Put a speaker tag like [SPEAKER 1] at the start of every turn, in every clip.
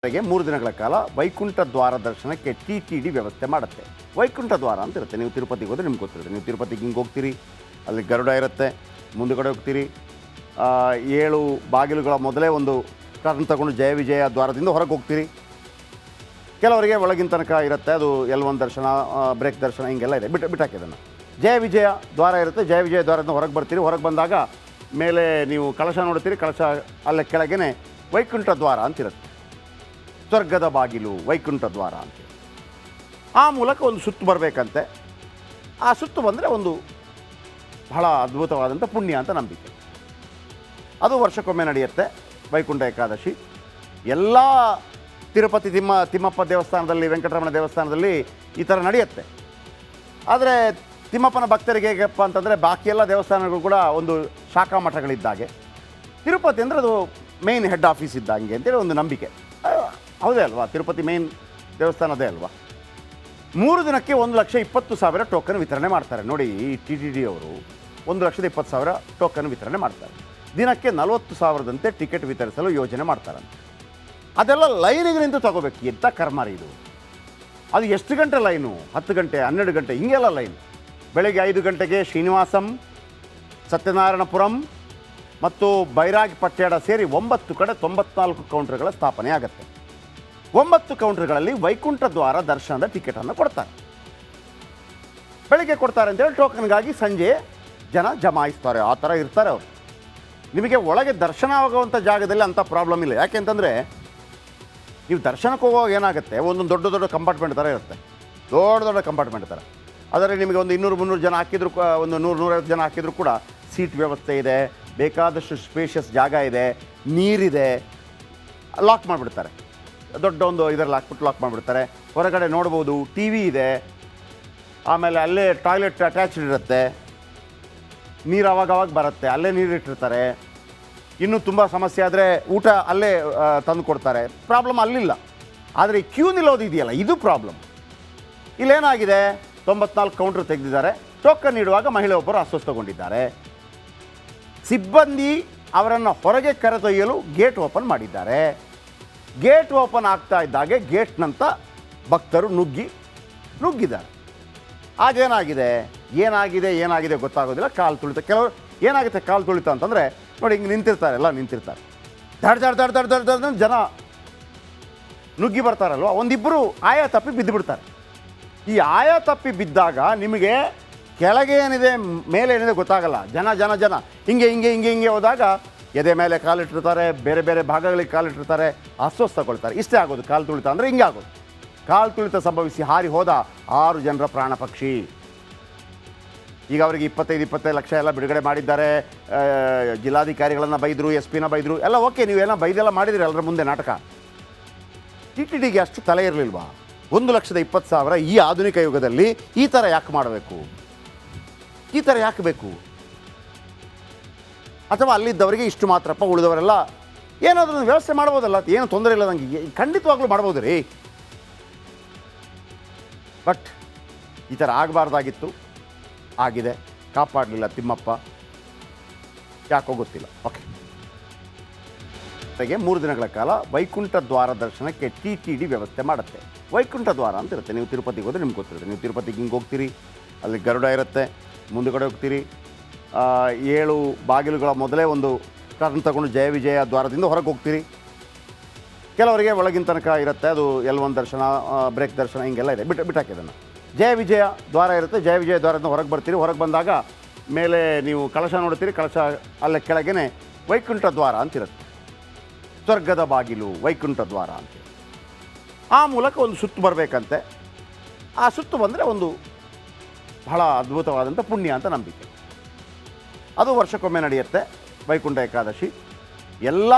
[SPEAKER 1] ಗೆ 3 ದಿನಗಳ ಕಾಲ ವೈಕುಂಠ ದ್ವಾರ ದರ್ಶನಕ್ಕೆ ಟಿ.ಟಿ.ಡಿ ವ್ಯವಸ್ಥೆ ಮಾಡುತ್ತೆ. ವೈಕುಂಠ ದ್ವಾರ ಅಂತ ಇರುತ್ತೆ. ನೀವು ತಿರುಪತಿಗೆ ಹೋದರೆ ನಿಮ್ಗೆ ಗೊತ್ತಿರುತ್ತೆ. ನೀವು ತಿರುಪತಿಗೆ ಹಿಂಗೆ ಹೋಗ್ತೀರಿ, ಅಲ್ಲಿ ಗರುಡ ಇರುತ್ತೆ, ಮುಂದುಗಡೆ ಹೋಗ್ತೀರಿ, 7 ಬಾಗಿಲುಗಳ ಮೊದಲೇ ಒಂದು ಟರ್ನ್ ತಗೊಂಡು ಜಯ ವಿಜಯ ದ್ವಾರದಿಂದ ಹೊರಗೆ ಹೋಗ್ತೀರಿ. ಕೆಲವರಿಗೆ ಒಳಗಿನ ತನಕ ಇರುತ್ತೆ, ಅದು L1 ದರ್ಶನ, ಬ್ರೇಕ್ ದರ್ಶನ ಹಿಂಗೆಲ್ಲ ಇದೆ. ಬಿಟ್ಟಾಕಿ ಅದನ್ನು. ಜಯ ವಿಜಯ ದ್ವಾರ ಇರುತ್ತೆ. ಜಯ ವಿಜಯ ದ್ವಾರದಿಂದ ಹೊರಗೆ ಬರ್ತೀರಿ. ಹೊರಗೆ ಬಂದಾಗ ಮೇಲೆ ನೀವು ಕಳಶ ನೋಡ್ತೀರಿ. ಕಳಶ ಅಲ್ಲೇ ಕೆಳಗೇ ವೈಕುಂಠ ದ್ವಾರ ಅಂತಿರುತ್ತೆ. ಸ್ವರ್ಗದ ಬಾಗಿಲು ವೈಕುಂಠ ದ್ವಾರ ಅಂತ. ಆ ಮೂಲಕ ಒಂದು ಸುತ್ತು ಬರಬೇಕಂತೆ. ಆ ಸುತ್ತು ಬಂದರೆ ಒಂದು ಬಹಳ ಅದ್ಭುತವಾದಂಥ ಪುಣ್ಯ ಅಂತ ನಂಬಿಕೆ. ಅದು ವರ್ಷಕ್ಕೊಮ್ಮೆ ನಡೆಯುತ್ತೆ. ವೈಕುಂಠ ಏಕಾದಶಿ ಎಲ್ಲ ತಿರುಪತಿ ತಿಮ್ಮಪ್ಪ ದೇವಸ್ಥಾನದಲ್ಲಿ, ವೆಂಕಟರಮಣ ದೇವಸ್ಥಾನದಲ್ಲಿ ಈ ಥರ ನಡೆಯುತ್ತೆ. ಆದರೆ ತಿಮ್ಮಪ್ಪನ ಭಕ್ತರಿಗೆ ಹೇಗಪ್ಪ ಅಂತಂದರೆ ಬಾಕಿ ಎಲ್ಲ ದೇವಸ್ಥಾನಗಳು ಕೂಡ ಒಂದು ಶಾಖಾ ಮಠಗಳಿದ್ದಾಗೆ, ತಿರುಪತಿ ಅಂದರೆ ಅದು ಮೇನ್ ಹೆಡ್ ಆಫೀಸ್ ಇದ್ದಂಗೆ ಅಂತೇಳಿ ಒಂದು ನಂಬಿಕೆ. ಹೌದೇ ಅಲ್ವಾ? ತಿರುಪತಿ ಮೇನ್ ದೇವಸ್ಥಾನ ಅದೇ ಅಲ್ವಾ? 3 ದಿನಕ್ಕೆ 1,20,000 ಟೋಕನ್ ವಿತರಣೆ ಮಾಡ್ತಾರೆ. ನೋಡಿ, ಈ ಟಿ.ಟಿ.ಡಿ ಅವರು 1,20,000 ಟೋಕನ್ ವಿತರಣೆ ಮಾಡ್ತಾರೆ. ದಿನಕ್ಕೆ 40,000ದಂತೆ ಟಿಕೆಟ್ ವಿತರಿಸಲು ಯೋಜನೆ ಮಾಡ್ತಾರಂತೆ. ಅದೆಲ್ಲ ಲೈನಿಗೆ ನಿಂತು ತಗೋಬೇಕು. ಎಂಥ ಕರ್ಮಾರಿ ಇದು. ಅದು ಎಷ್ಟು ಗಂಟೆ ಲೈನು? 10 ಗಂಟೆ, 12 ಗಂಟೆ ಹಿಂಗೆಲ್ಲ ಲೈನ್. ಬೆಳಗ್ಗೆ 5 ಗಂಟೆಗೆ ಶ್ರೀನಿವಾಸಂ, ಸತ್ಯನಾರಾಯಣಪುರಂ ಮತ್ತು ಬೈರಾಗಿ ಪಟ್ಯಾಡ ಸೇರಿ 9 ಕಡೆ 94 ಕೌಂಟರ್ಗಳ ಸ್ಥಾಪನೆ ಆಗುತ್ತೆ. 9 ಕೌಂಟರ್ಗಳಲ್ಲಿ ವೈಕುಂಠ ದ್ವಾರ ದರ್ಶನದ ಟಿಕೆಟನ್ನು ಕೊಡ್ತಾರೆ. ಬೆಳಗ್ಗೆ ಕೊಡ್ತಾರೆ ಅಂತೇಳಿ ಟೋಕನ್ಗಾಗಿ ಸಂಜೆ ಜನ ಜಮಾಯಿಸ್ತಾರೆ. ಆ ಥರ ಇರ್ತಾರೆ ಅವರು. ನಿಮಗೆ ಒಳಗೆ ದರ್ಶನ ಆಗುವಂಥ ಜಾಗದಲ್ಲಿ ಅಂಥ ಪ್ರಾಬ್ಲಮ್ ಇಲ್ಲ. ಯಾಕೆಂತಂದರೆ ನೀವು ದರ್ಶನಕ್ಕೆ ಹೋಗುವಾಗ ಏನಾಗುತ್ತೆ, ಒಂದೊಂದು ದೊಡ್ಡ ಕಂಪಾರ್ಟ್ಮೆಂಟ್ ಥರ ಇರುತ್ತೆ. ದೊಡ್ಡ ಕಂಪಾರ್ಟ್ಮೆಂಟ್ ಥರ. ಅದರಲ್ಲಿ ನಿಮಗೆ ಒಂದು 200-300 ಜನ ಹಾಕಿದ್ರು, ಒಂದು 100-150 ಜನ ಹಾಕಿದ್ರು ಕೂಡ ಸೀಟ್ ವ್ಯವಸ್ಥೆ ಇದೆ, ಬೇಕಾದಷ್ಟು ಸ್ಪೇಷಿಯಸ್ ಜಾಗ ಇದೆ, ನೀರಿದೆ. ಲಾಕ್ ಮಾಡಿಬಿಡ್ತಾರೆ. ದೊಡ್ಡ ಒಂದು ಇದರಲ್ಲಿ ಹಾಕ್ಬಿಟ್ಟು ಲಾಕ್ ಮಾಡಿಬಿಡ್ತಾರೆ. ಹೊರಗಡೆ ನೋಡ್ಬೋದು, ಟಿ ವಿ ಇದೆ, ಆಮೇಲೆ ಅಲ್ಲೇ ಟಾಯ್ಲೆಟ್ ಅಟ್ಯಾಚ್ಡ್ ಇರುತ್ತೆ, ನೀರು ಆವಾಗವಾಗ ಬರುತ್ತೆ, ಅಲ್ಲೇ ನೀರು ಇಟ್ಟಿರ್ತಾರೆ. ಇನ್ನೂ ತುಂಬ ಸಮಸ್ಯೆ ಆದರೆ ಊಟ ಅಲ್ಲೇ ತಂದು ಕೊಡ್ತಾರೆ. ಪ್ರಾಬ್ಲಮ್ ಅಲ್ಲಿಲ್ಲ. ಆದರೆ ಈ ಕ್ಯೂ ನಿಲ್ಲೋದು ಇದೆಯಲ್ಲ, ಇದು ಪ್ರಾಬ್ಲಮ್. ಇಲ್ಲೇನಾಗಿದೆ, 94 ಕೌಂಟರ್ ತೆಗೆದಿದ್ದಾರೆ. ಟೋಕನ್ ನೀಡುವಾಗ ಮಹಿಳೆಯೊಬ್ಬರು ಅಸ್ವಸ್ಥಗೊಂಡಿದ್ದಾರೆ. ಸಿಬ್ಬಂದಿ ಅವರನ್ನು ಹೊರಗೆ ಕರೆದೊಯ್ಯಲು ಗೇಟ್ ಓಪನ್ ಮಾಡಿದ್ದಾರೆ. ಗೇಟ್ ಓಪನ್ ಆಗ್ತಾ ಇದ್ದಾಗೆ ಗೇಟ್ನಂತ ಭಕ್ತರು ನುಗ್ಗಿದ್ದಾರೆ. ಏನಾಗಿದೆ ಗೊತ್ತಾಗೋದಿಲ್ಲ. ಕಾಲು ತುಳಿತ. ಕೆಲವರು ಏನಾಗುತ್ತೆ ಕಾಲು ತುಳಿತ ಅಂತಂದರೆ ನೋಡಿ, ಹಿಂಗೆ ನಿಂತಿರ್ತಾರೆ. ದಡ್ ಜನ ನುಗ್ಗಿ ಬರ್ತಾರಲ್ವ, ಒಂದಿಬ್ಬರು ಆಯಾ ತಪ್ಪಿ ಬಿದ್ದು ಬಿಡ್ತಾರೆ. ಈ ಆಯಾ ತಪ್ಪಿ ಬಿದ್ದಾಗ ನಿಮಗೆ ಕೆಳಗೆ ಏನಿದೆ ಮೇಲೆ ಏನಿದೆ ಗೊತ್ತಾಗಲ್ಲ. ಜನ ಹಿಂಗೆ ಹೋದಾಗ ಎದೆ ಮೇಲೆ ಕಾಲಿಟ್ಟಿರ್ತಾರೆ, ಬೇರೆ ಭಾಗಗಳಿಗೆ ಕಾಲಿಟ್ಟಿರ್ತಾರೆ, ಅಸ್ವಸ್ಥಗೊಳ್ತಾರೆ. ಇಷ್ಟೇ ಆಗೋದು ಕಾಲು ತುಳಿತ ಅಂದರೆ. ಹಿಂಗೆ ಆಗೋದು. ಕಾಲು ತುಳಿತ ಸಂಭವಿಸಿ ಹಾರಿ ಹೋದ 6 ಜನರ ಪ್ರಾಣ ಪಕ್ಷಿ. ಈಗ ಅವರಿಗೆ 25 ಲಕ್ಷ ಎಲ್ಲ ಬಿಡುಗಡೆ ಮಾಡಿದ್ದಾರೆ. ಜಿಲ್ಲಾಧಿಕಾರಿಗಳನ್ನು ಬೈದರು, SP ಬೈದರು, ಎಲ್ಲ ಓಕೆ. ನೀವೆಲ್ಲ ಬೈದೆಲ್ಲ ಮಾಡಿದಿರಿ ಎಲ್ಲರ ಮುಂದೆ ನಾಟಕ. ಟಿ.ಟಿ.ಡಿಗೆ ಅಷ್ಟು ತಲೆ ಇರಲಿಲ್ವಾ? 1,20,000 ಈ ಆಧುನಿಕ ಯುಗದಲ್ಲಿ ಈ ಥರ ಯಾಕೆ ಮಾಡಬೇಕು? ಈ ಥರ ಯಾಕೆ ಬೇಕು? ಅಥವಾ ಅಲ್ಲಿದ್ದವರಿಗೆ ಇಷ್ಟು ಮಾತ್ರಪ್ಪ, ಉಳಿದವರೆಲ್ಲ ಏನಾದರೂ ವ್ಯವಸ್ಥೆ ಮಾಡ್ಬೋದಲ್ಲ, ಏನು ತೊಂದರೆ ಇಲ್ಲ. ನನಗೆ ಖಂಡಿತವಾಗ್ಲೂ ಮಾಡ್ಬೋದು ರೀ. ಬಟ್ ಈ ಥರ ಆಗಬಾರ್ದಾಗಿತ್ತು, ಆಗಿದೆ. ಕಾಪಾಡಲಿಲ್ಲ ತಿಮ್ಮಪ್ಪ, ಯಾಕೋ ಗೊತ್ತಿಲ್ಲ. ಓಕೆ. 3 ದಿನಗಳ ಕಾಲ ವೈಕುಂಠ ದ್ವಾರ ದರ್ಶನಕ್ಕೆ ಟಿ.ಟಿ.ಡಿ ವ್ಯವಸ್ಥೆ ಮಾಡುತ್ತೆ. ವೈಕುಂಠ ದ್ವಾರ ಅಂತ ಇರುತ್ತೆ. ನೀವು ತಿರುಪತಿಗೆ ಹೋದರೆ ನಿಮ್ಗೆ ಗೊತ್ತಿರುತ್ತೆ. ನೀವು ತಿರುಪತಿಗೆ ಹಿಂಗೆ ಹೋಗ್ತೀರಿ, ಅಲ್ಲಿ ಗರುಡ ಇರುತ್ತೆ, ಮುಂದುಗಡೆ ಹೋಗ್ತೀರಿ, 7 ಬಾಗಿಲುಗಳ ಮೊದಲೇ ಒಂದು ಟರ್ನ್ ತಗೊಂಡು ಜಯ ವಿಜಯ ದ್ವಾರದಿಂದ ಹೊರಗೆ ಹೋಗ್ತೀರಿ. ಕೆಲವರಿಗೆ ಒಳಗಿನ ತನಕ ಇರುತ್ತೆ, ಅದು L1 ದರ್ಶನ, ಬ್ರೇಕ್ ದರ್ಶನ ಹಿಂಗೆಲ್ಲ ಇದೆ. ಬಿಟ್ಟಾಕಿ ಅದನ್ನು. ಜಯ ವಿಜಯ ದ್ವಾರ ಇರುತ್ತೆ. ಜಯ ವಿಜಯ ದ್ವಾರದಿಂದ ಹೊರಗೆ ಬರ್ತೀರಿ. ಹೊರಗೆ ಬಂದಾಗ ಮೇಲೆ ನೀವು ಕಳಶ ನೋಡ್ತೀರಿ. ಕಳಶ ಅಲ್ಲೇ ಕೆಳಗೇ ವೈಕುಂಠ ದ್ವಾರ ಅಂತಿರುತ್ತೆ. ಸ್ವರ್ಗದ ಬಾಗಿಲು ವೈಕುಂಠ ದ್ವಾರ ಅಂತ. ಆ ಮೂಲಕ ಒಂದು ಸುತ್ತು ಬರಬೇಕಂತೆ. ಆ ಸುತ್ತು ಬಂದರೆ ಒಂದು ಬಹಳ ಅದ್ಭುತವಾದಂಥ ಪುಣ್ಯ ಅಂತ ನಂಬಿಕೆ. ಅದು ವರ್ಷಕ್ಕೊಮ್ಮೆ ನಡೆಯುತ್ತೆ. ವೈಕುಂಠ ಏಕಾದಶಿ ಎಲ್ಲ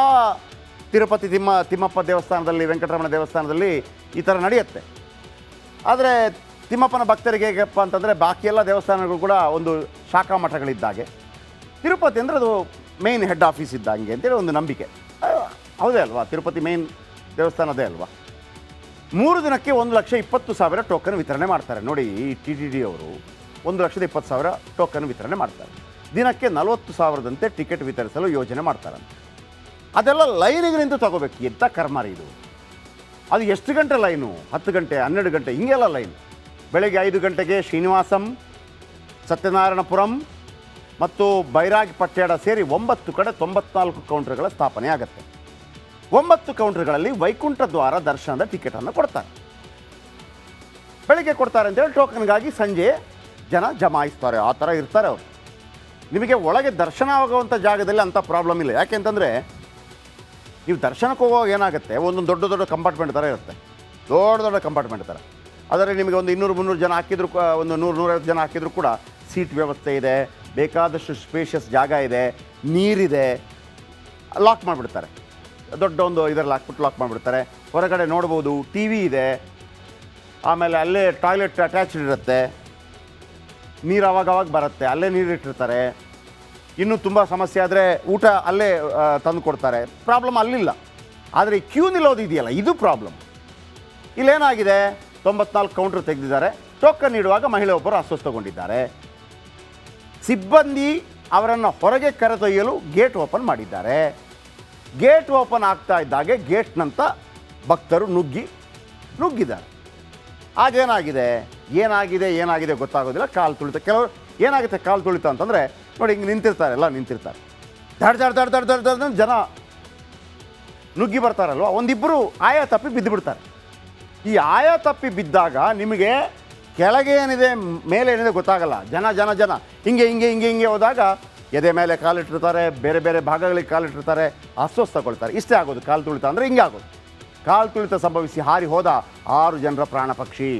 [SPEAKER 1] ತಿರುಪತಿ ತಿಮ್ಮಪ್ಪ ದೇವಸ್ಥಾನದಲ್ಲಿ, ವೆಂಕಟರಮಣ ದೇವಸ್ಥಾನದಲ್ಲಿ ಈ ಥರ ನಡೆಯುತ್ತೆ. ಆದರೆ ತಿಮ್ಮಪ್ಪನ ಭಕ್ತರಿಗೆ ಹೇಗಪ್ಪ ಅಂತಂದರೆ ಬಾಕಿ ಎಲ್ಲ ದೇವಸ್ಥಾನಗಳು ಕೂಡ ಒಂದು ಶಾಖಾ ಮಠಗಳಿದ್ದಾಗೆ, ತಿರುಪತಿ ಅಂದರೆ ಅದು ಮೇನ್ ಹೆಡ್ ಆಫೀಸ್ ಇದ್ದಂಗೆ ಅಂತೇಳಿ ಒಂದು ನಂಬಿಕೆ. ಹೌದೇ ಅಲ್ವಾ? ತಿರುಪತಿ ಮೇನ್ ದೇವಸ್ಥಾನ ಅದೇ ಅಲ್ವಾ? 3 ದಿನಕ್ಕೆ 1,20,000 ಟೋಕನ್ ವಿತರಣೆ ಮಾಡ್ತಾರೆ. ನೋಡಿ, ಈ ಟಿ.ಟಿ.ಡಿ ಅವರು 1,20,000 ಟೋಕನ್ ವಿತರಣೆ ಮಾಡ್ತಾರೆ. ದಿನಕ್ಕೆ 40,000ದಂತೆ ಟಿಕೆಟ್ ವಿತರಿಸಲು ಯೋಜನೆ ಮಾಡ್ತಾರಂತೆ. ಅದೆಲ್ಲ ಲೈನಿಗೆ ನಿಂತು ತಗೋಬೇಕು. ಎಂಥ ಕರ್ಮಾರಿ ಇದು. ಅದು ಎಷ್ಟು ಗಂಟೆ ಲೈನು? 10 ಗಂಟೆ, 12 ಗಂಟೆ ಹಿಂಗೆಲ್ಲ ಲೈನ್. ಬೆಳಗ್ಗೆ 5 ಗಂಟೆಗೆ ಶ್ರೀನಿವಾಸಂ, ಸತ್ಯನಾರಾಯಣಪುರಂ ಮತ್ತು ಬೈರಾಗಿ ಪಟ್ಟಣ ಸೇರಿ 9 ಕಡೆ 94 ಕೌಂಟರ್ಗಳ ಸ್ಥಾಪನೆ ಆಗುತ್ತೆ. 9 ಕೌಂಟರ್ಗಳಲ್ಲಿ ವೈಕುಂಠ ದ್ವಾರ ದರ್ಶನದ ಟಿಕೆಟನ್ನು ಕೊಡ್ತಾರೆ. ಬೆಳಗ್ಗೆ ಕೊಡ್ತಾರೆ ಅಂತೇಳಿ ಟೋಕನ್ಗಾಗಿ ಸಂಜೆ ಜನ ಜಮಾಯಿಸ್ತಾರೆ. ಆ ಥರ ಇರ್ತಾರೆ ಅವರು. ನಿಮಗೆ ಒಳಗೆ ದರ್ಶನ ಆಗುವಂಥ ಜಾಗದಲ್ಲಿ ಅಂಥ ಪ್ರಾಬ್ಲಮ್ ಇಲ್ಲ. ಯಾಕೆಂತಂದರೆ ನೀವು ದರ್ಶನಕ್ಕೆ ಹೋಗುವಾಗ ಏನಾಗುತ್ತೆ, ಒಂದೊಂದು ದೊಡ್ಡ ದೊಡ್ಡ ಕಂಪಾರ್ಟ್ಮೆಂಟ್ ಥರ ಇರುತ್ತೆ. ದೊಡ್ಡ ಕಂಪಾರ್ಟ್ಮೆಂಟ್ ಥರ. ಆದರೆ ನಿಮಗೆ ಒಂದು 200-300 ಜನ ಹಾಕಿದ್ರು, ಒಂದು 100-150 ಜನ ಹಾಕಿದ್ರು ಕೂಡ ಸೀಟ್ ವ್ಯವಸ್ಥೆ ಇದೆ, ಬೇಕಾದಷ್ಟು ಸ್ಪೇಷಿಯಸ್ ಜಾಗ ಇದೆ, ನೀರಿದೆ. ಲಾಕ್ ಮಾಡಿಬಿಡ್ತಾರೆ. ದೊಡ್ಡ ಒಂದು ಇದರಲ್ಲಿ ಹಾಕ್ಬಿಟ್ಟು ಲಾಕ್ ಮಾಡಿಬಿಡ್ತಾರೆ. ಹೊರಗಡೆ ನೋಡ್ಬೋದು, ಟಿ ವಿ ಇದೆ, ಆಮೇಲೆ ಅಲ್ಲೇ ಟಾಯ್ಲೆಟ್ ಅಟ್ಯಾಚ್ಡ್ ಇರುತ್ತೆ, ನೀರು ಅವಾಗವಾಗ ಬರುತ್ತೆ, ಅಲ್ಲೇ ನೀರಿಟ್ಟಿರ್ತಾರೆ. ಇನ್ನೂ ತುಂಬ ಸಮಸ್ಯೆ ಆದರೆ ಊಟ ಅಲ್ಲೇ ತಂದು ಕೊಡ್ತಾರೆ. ಪ್ರಾಬ್ಲಮ್ ಅಲ್ಲಿಲ್ಲ. ಆದರೆ ಈ ಕ್ಯೂ ನಿಲ್ಲೋದು ಇದೆಯಲ್ಲ, ಇದು ಪ್ರಾಬ್ಲಮ್. ಇಲ್ಲೇನಾಗಿದೆ, 94 ಕೌಂಟ್ರ್ ತೆಗೆದಿದ್ದಾರೆ. ಟೋಕನ್ ನೀಡುವಾಗ ಮಹಿಳೆ ಒಬ್ಬರು ಅಸ್ವಸ್ಥಗೊಂಡಿದ್ದಾರೆ. ಸಿಬ್ಬಂದಿ ಅವರನ್ನು ಹೊರಗೆ ಕರೆದೊಯ್ಯಲು ಗೇಟ್ ಓಪನ್ ಮಾಡಿದ್ದಾರೆ. ಗೇಟ್ ಓಪನ್ ಆಗ್ತಾ ಇದ್ದಾಗೆ ಗೇಟ್ನಂತ ಭಕ್ತರು ನುಗ್ಗಿದ್ದಾರೆ. ಆಗೇನಾಗಿದೆ, ಏನಾಗಿದೆ ಗೊತ್ತಾಗೋದಿಲ್ಲ. ಕಾಲು ತುಳಿತ. ಕೆಲವರು ಏನಾಗುತ್ತೆ ಕಾಲು ತುಳಿತ ಅಂತಂದರೆ ನೋಡಿ, ಹಿಂಗೆ ನಿಂತಿರ್ತಾರೆ, ಎಲ್ಲ ನಿಂತಿರ್ತಾರೆ. ದಡ್ ಜನ ನುಗ್ಗಿ ಬರ್ತಾರಲ್ವ, ಒಂದಿಬ್ಬರು ಆಯಾ ತಪ್ಪಿ ಬಿದ್ದುಬಿಡ್ತಾರೆ. ಈ ಆಯಾ ತಪ್ಪಿ ಬಿದ್ದಾಗ ನಿಮಗೆ ಕೆಳಗೆ ಏನಿದೆ ಮೇಲೆ ಏನಿದೆ ಗೊತ್ತಾಗಲ್ಲ. ಜನ ಹಿಂಗೆ ಹೋದಾಗ ಎದೆ ಮೇಲೆ ಕಾಲಿಟ್ಟಿರ್ತಾರೆ, ಬೇರೆ ಬೇರೆ ಭಾಗಗಳಿಗೆ ಕಾಲಿಟ್ಟಿರ್ತಾರೆ, ಅಸ್ವಸ್ಥಗೊಳ್ತಾರೆ. ಇಷ್ಟೇ ಆಗೋದು ಕಾಲು ತುಳಿತ ಅಂದರೆ. ಹಿಂಗೆ ಆಗೋದು. ಕಾಲು ತುಳಿತ ಸಂಭವಿಸಿ ಹಾರಿ ಹೋದ 6 ಜನರ ಪ್ರಾಣ ಪಕ್ಷಿ.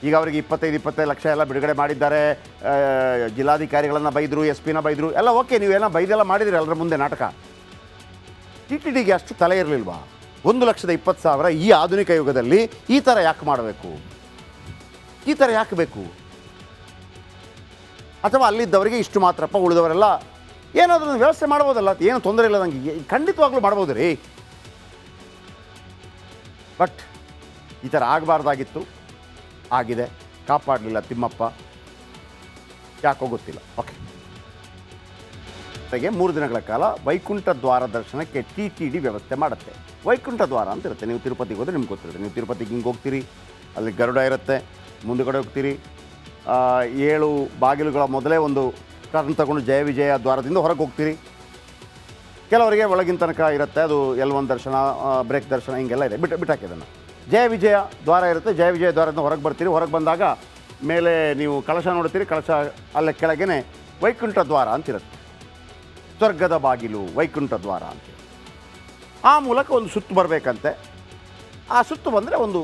[SPEAKER 1] ಈಗ ಅವರಿಗೆ 25 ಲಕ್ಷ ಎಲ್ಲ ಬಿಡುಗಡೆ ಮಾಡಿದ್ದಾರೆ. ಜಿಲ್ಲಾಧಿಕಾರಿಗಳನ್ನು ಬೈದರು, ಎಸ್ ಪಿನ ಬೈದರು, ಎಲ್ಲ ಓಕೆ. ನೀವೆಲ್ಲ ಬೈದೆಲ್ಲ ಮಾಡಿದಿರಿ ಎಲ್ಲರ ಮುಂದೆ ನಾಟಕ. TTDಗೆ ಅಷ್ಟು ತಲೆ ಇರಲಿಲ್ವಾ? 1,20,000 ಈ ಆಧುನಿಕ ಯುಗದಲ್ಲಿ ಈ ಥರ ಯಾಕೆ ಮಾಡಬೇಕು? ಈ ಥರ ಯಾಕೆ ಬೇಕು? ಅಥವಾ ಅಲ್ಲಿದ್ದವರಿಗೆ ಇಷ್ಟು ಮಾತ್ರಪ್ಪ, ಉಳಿದವರೆಲ್ಲ ಏನಾದರೂ ವ್ಯವಸ್ಥೆ ಮಾಡ್ಬೋದಲ್ಲ, ಏನು ತೊಂದರೆ ಇಲ್ಲ. ನನಗೆ ಖಂಡಿತವಾಗ್ಲೂ ಮಾಡ್ಬೋದು ರೀ. ಬಟ್ ಈ ಥರ ಆಗಬಾರ್ದಾಗಿತ್ತು, ಆಗಿದೆ. ಕಾಪಾಡಲಿಲ್ಲ ತಿಮ್ಮಪ್ಪ, ಯಾಕೋ ಗೊತ್ತಿಲ್ಲ. ಓಕೆ. 3 ದಿನಗಳ ಕಾಲ ವೈಕುಂಠ ದ್ವಾರ ದರ್ಶನಕ್ಕೆ TTD ವ್ಯವಸ್ಥೆ ಮಾಡುತ್ತೆ. ವೈಕುಂಠ ದ್ವಾರ ಅಂತ ಇರುತ್ತೆ. ನೀವು ತಿರುಪತಿಗೆ ಹೋದರೆ ನಿಮ್ಗೆ ಗೊತ್ತಿರುತ್ತೆ. ನೀವು ತಿರುಪತಿಗೆ ಹಿಂಗೆ ಹೋಗ್ತೀರಿ, ಅಲ್ಲಿ ಗರುಡ ಇರುತ್ತೆ, ಮುಂದುಗಡೆ ಹೋಗ್ತೀರಿ. 7 ಬಾಗಿಲುಗಳ ಮೊದಲೇ ಒಂದು ಟರ್ನ್ ತಗೊಂಡು ಜಯ ವಿಜಯ ದ್ವಾರದಿಂದ ಹೊರಗೆ ಹೋಗ್ತೀರಿ. ಕೆಲವರಿಗೆ ಒಳಗಿನ ತನಕ ಇರುತ್ತೆ, ಅದು L1 ದರ್ಶನ, ಬ್ರೇಕ್ ದರ್ಶನ, ಹಿಂಗೆಲ್ಲ ಇದೆ. ಬಿಟ್ಟಾಕಿದನ್ನು ಜಯ ವಿಜಯ ದ್ವಾರ ಇರುತ್ತೆ. ಜಯ ವಿಜಯ ದ್ವಾರದಿಂದ ಹೊರಗೆ ಬರ್ತೀರಿ. ಹೊರಗೆ ಬಂದಾಗ ಮೇಲೆ ನೀವು ಕಳಶ ನೋಡ್ತೀರಿ. ಕಳಶ ಅಲ್ಲೇ ಕೆಳಗೇ ವೈಕುಂಠ ದ್ವಾರ ಅಂತಿರುತ್ತೆ. ಸ್ವರ್ಗದ ಬಾಗಿಲು ವೈಕುಂಠ ದ್ವಾರ ಅಂತ. ಆ ಮೂಲಕ ಒಂದು ಸುತ್ತು ಬರಬೇಕಂತೆ. ಆ ಸುತ್ತು ಬಂದರೆ ಒಂದು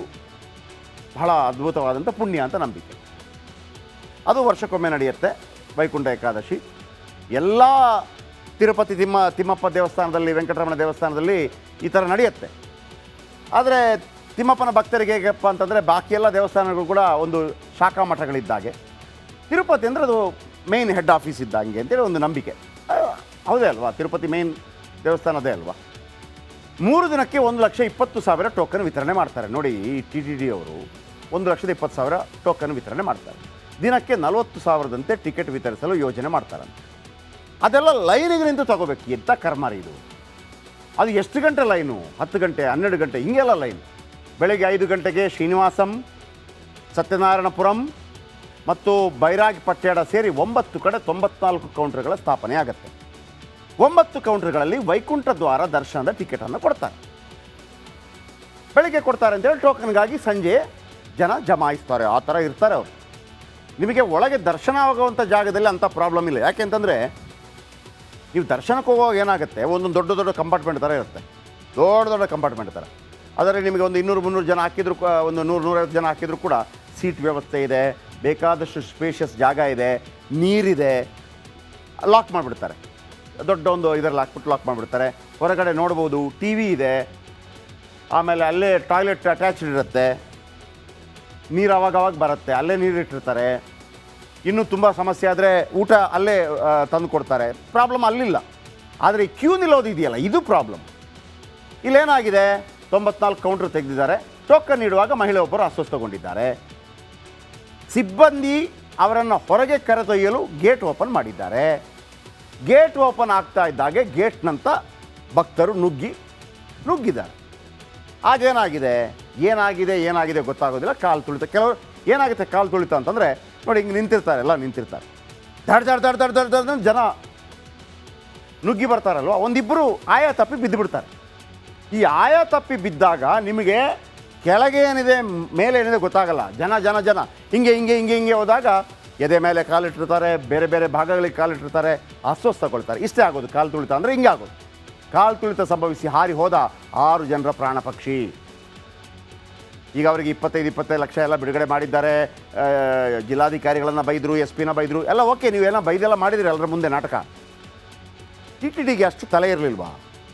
[SPEAKER 1] ಬಹಳ ಅದ್ಭುತವಾದಂಥ ಪುಣ್ಯ ಅಂತ ನಂಬಿಕೆ. ಅದು ವರ್ಷಕ್ಕೊಮ್ಮೆ ನಡೆಯುತ್ತೆ. ವೈಕುಂಠ ಏಕಾದಶಿ ಎಲ್ಲ ತಿರುಪತಿ ತಿಮ್ಮಪ್ಪ ದೇವಸ್ಥಾನದಲ್ಲಿ, ವೆಂಕಟರಮಣ ದೇವಸ್ಥಾನದಲ್ಲಿ ಈ ಥರ ನಡೆಯುತ್ತೆ. ಆದರೆ ತಿಮ್ಮಪ್ಪನ ಭಕ್ತರಿಗೆ ಹೇಗಪ್ಪ ಅಂತಂದರೆ, ಬಾಕಿ ಎಲ್ಲ ದೇವಸ್ಥಾನಗಳು ಕೂಡ ಒಂದು ಶಾಖಾ ಮಠಗಳಿದ್ದಾಗೆ, ತಿರುಪತಿ ಅಂದರೆ ಅದು ಮೇನ್ ಹೆಡ್ ಆಫೀಸ್ ಇದ್ದಂಗೆ ಅಂತೇಳಿ ಒಂದು ನಂಬಿಕೆ. ಹೌದೇ ಅಲ್ವಾ? ತಿರುಪತಿ ಮೇನ್ ದೇವಸ್ಥಾನ ಅದೇ ಅಲ್ವಾ? 3 ದಿನಕ್ಕೆ 1,20,000 ಟೋಕನ್ ವಿತರಣೆ ಮಾಡ್ತಾರೆ. ನೋಡಿ, ಈ TTD ಅವರು 1,20,000 ಟೋಕನ್ ವಿತರಣೆ ಮಾಡ್ತಾರೆ. ದಿನಕ್ಕೆ 40,000ದಂತೆ ಟಿಕೆಟ್ ವಿತರಿಸಲು ಯೋಜನೆ ಮಾಡ್ತಾರಂತೆ. ಅದೆಲ್ಲ ಲೈನಿಗೆ ನಿಂತು ತಗೋಬೇಕು. ಎಂಥ ಕರ್ಮಾರಿ ಇದು. ಅದು ಎಷ್ಟು ಗಂಟೆ ಲೈನು? 10 ಗಂಟೆ, 12 ಗಂಟೆ ಹಿಂಗೆಲ್ಲ ಲೈನ್. ಬೆಳಗ್ಗೆ 5 ಗಂಟೆಗೆ ಶ್ರೀನಿವಾಸಂ, ಸತ್ಯನಾರಾಯಣಪುರಂ ಮತ್ತು ಬೈರಾಗಿ ಪಟ್ಟಣ ಸೇರಿ 9 ಕಡೆ 94 ಕೌಂಟರ್ಗಳ ಸ್ಥಾಪನೆ ಆಗುತ್ತೆ. 9 ಕೌಂಟರ್ಗಳಲ್ಲಿ ವೈಕುಂಠ ದ್ವಾರ ದರ್ಶನದ ಟಿಕೆಟನ್ನು ಕೊಡ್ತಾರೆ. ಬೆಳಗ್ಗೆ ಕೊಡ್ತಾರೆ ಅಂತೇಳಿ ಟೋಕನ್ಗಾಗಿ ಸಂಜೆ ಜನ ಜಮಾಯಿಸ್ತಾರೆ. ಆ ಥರ ಇರ್ತಾರೆ ಅವರು. ನಿಮಗೆ ಒಳಗೆ ದರ್ಶನ ಆಗುವಂಥ ಜಾಗದಲ್ಲಿ ಅಂಥ ಪ್ರಾಬ್ಲಮ್ ಇಲ್ಲ. ಯಾಕೆಂತಂದರೆ ನೀವು ದರ್ಶನಕ್ಕೆ ಹೋಗುವಾಗ ಏನಾಗುತ್ತೆ, ಒಂದೊಂದು ದೊಡ್ಡ ಕಂಪಾರ್ಟ್ಮೆಂಟ್ ಥರ ಇರುತ್ತೆ. ದೊಡ್ಡ ಕಂಪಾರ್ಟ್ಮೆಂಟ್ ಥರ. ಆದರೆ ನಿಮಗೆ ಒಂದು 200-300 ಜನ ಹಾಕಿದ್ರು, ಒಂದು 100-150 ಜನ ಹಾಕಿದ್ರು ಕೂಡ ಸೀಟ್ ವ್ಯವಸ್ಥೆ ಇದೆ, ಬೇಕಾದಷ್ಟು ಸ್ಪೇಷಿಯಸ್ ಜಾಗ ಇದೆ, ನೀರಿದೆ. ಲಾಕ್ ಮಾಡಿಬಿಡ್ತಾರೆ. ದೊಡ್ಡ ಒಂದು ಇದರಲ್ಲಿ ಹಾಕ್ಬಿಟ್ಟು ಲಾಕ್ ಮಾಡಿಬಿಡ್ತಾರೆ. ಹೊರಗಡೆ ನೋಡ್ಬೋದು, ಟಿ ವಿ ಇದೆ, ಆಮೇಲೆ ಅಲ್ಲೇ ಟಾಯ್ಲೆಟ್ ಅಟ್ಯಾಚ್ಡ್ ಇರುತ್ತೆ, ನೀರು ಅವಾಗವಾಗ ಬರುತ್ತೆ, ಅಲ್ಲೇ ನೀರಿಟ್ಟಿರ್ತಾರೆ. ಇನ್ನೂ ತುಂಬ ಸಮಸ್ಯೆ ಆದರೆ ಊಟ ಅಲ್ಲೇ ತಂದು ಕೊಡ್ತಾರೆ. ಪ್ರಾಬ್ಲಮ್ ಅಲ್ಲಿಲ್ಲ. ಆದರೆ ಈ ಕ್ಯೂ ನಿಲ್ಲೋದು ಇದೆಯಲ್ಲ, ಇದು ಪ್ರಾಬ್ಲಮ್. ಇಲ್ಲೇನಾಗಿದೆ, 94 ಕೌಂಟ್ರ್ ತೆಗೆದಿದ್ದಾರೆ. ಟೋಕನ್ ನೀಡುವಾಗ ಮಹಿಳೆ ಒಬ್ಬರು ಅಸ್ವಸ್ಥಗೊಂಡಿದ್ದಾರೆ. ಸಿಬ್ಬಂದಿ ಅವರನ್ನು ಹೊರಗೆ ಕರೆದೊಯ್ಯಲು ಗೇಟ್ ಓಪನ್ ಮಾಡಿದ್ದಾರೆ. ಗೇಟ್ ಓಪನ್ ಆಗ್ತಾ ಇದ್ದಾಗೆ ಗೇಟ್ನಂತ ಭಕ್ತರು ನುಗ್ಗಿದ್ದಾರೆ. ಆಗೇನಾಗಿದೆ ಏನಾಗಿದೆ ಗೊತ್ತಾಗೋದಿಲ್ಲ. ಕಾಲು ತುಳಿತ, ಕೆಲವರು ಏನಾಗುತ್ತೆ ಕಾಲು ತುಳಿತ ಅಂತಂದರೆ ನೋಡಿ, ಹಿಂಗೆ ನಿಂತಿರ್ತಾರೆ, ಎಲ್ಲ ನಿಂತಿರ್ತಾರೆ, ದಡ್ ಜನ ನುಗ್ಗಿ ಬರ್ತಾರಲ್ವ, ಒಂದಿಬ್ಬರು ಆಯ ತಪ್ಪಿ ಬಿದ್ದು ಬಿಡ್ತಾರೆ. ಈ ಆಯ ತಪ್ಪಿ ಬಿದ್ದಾಗ ನಿಮಗೆ ಕೆಳಗೆ ಏನಿದೆ ಮೇಲೆ ಏನಿದೆ ಗೊತ್ತಾಗಲ್ಲ. ಜನ ಹಿಂಗೆ ಹೋದಾಗ ಎದೆ ಮೇಲೆ ಕಾಲಿಟ್ಟಿರ್ತಾರೆ, ಬೇರೆ ಬೇರೆ ಭಾಗಗಳಿಗೆ ಕಾಲಿಟ್ಟಿರ್ತಾರೆ, ಅಸ್ವಸ್ಥಗೊಳ್ತಾರೆ. ಇಷ್ಟೇ ಆಗೋದು ಕಾಲು ತುಳಿತ ಅಂದರೆ. ಹಿಂಗೆ ಆಗೋದು. ಕಾಲು ತುಳಿತ ಸಂಭವಿಸಿ ಹಾರಿ ಹೋದ 6 ಜನರ ಪ್ರಾಣ ಪಕ್ಷಿ. ಈಗ ಅವರಿಗೆ 25 ಲಕ್ಷ ಎಲ್ಲ ಬಿಡುಗಡೆ ಮಾಡಿದ್ದಾರೆ. ಜಿಲ್ಲಾಧಿಕಾರಿಗಳನ್ನು ಬೈದರು, SP ನ ಬೈದರು, ಎಲ್ಲ ಓಕೆ, ನೀವೆಲ್ಲ ಬೈದೆಲ್ಲ ಮಾಡಿದಿರಿ ಎಲ್ಲರ ಮುಂದೆ ನಾಟಕ. TTDಗೆ ಅಷ್ಟು ತಲೆ ಇರಲಿಲ್ವಾ?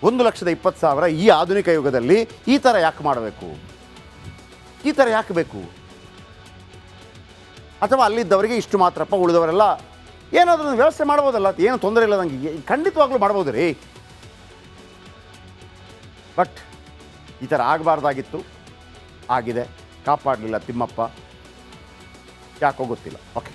[SPEAKER 1] 1,20,000 ಈ ಆಧುನಿಕ ಯುಗದಲ್ಲಿ ಈ ಥರ ಯಾಕೆ ಮಾಡಬೇಕು? ಈ ಥರ ಯಾಕೆ ಬೇಕು? ಅಥವಾ ಅಲ್ಲಿದ್ದವರಿಗೆ ಇಷ್ಟು ಮಾತ್ರಪ್ಪ, ಉಳಿದವರೆಲ್ಲ ಏನಾದರೂ ವ್ಯವಸ್ಥೆ ಮಾಡ್ಬೋದಲ್ಲ, ಏನು ತೊಂದರೆ ಇಲ್ಲ ನನಗೆ, ಖಂಡಿತವಾಗ್ಲೂ ಮಾಡ್ಬೋದು ರೀ. ಬಟ್ ಈ ಥರ ಆಗಬಾರ್ದಾಗಿತ್ತು, ಆಗಿದೆ. ಕಾಪಾಡಲಿಲ್ಲ ತಿಮ್ಮಪ್ಪ, ಯಾಕೋ ಗೊತ್ತಿಲ್ಲ. ಓಕೆ.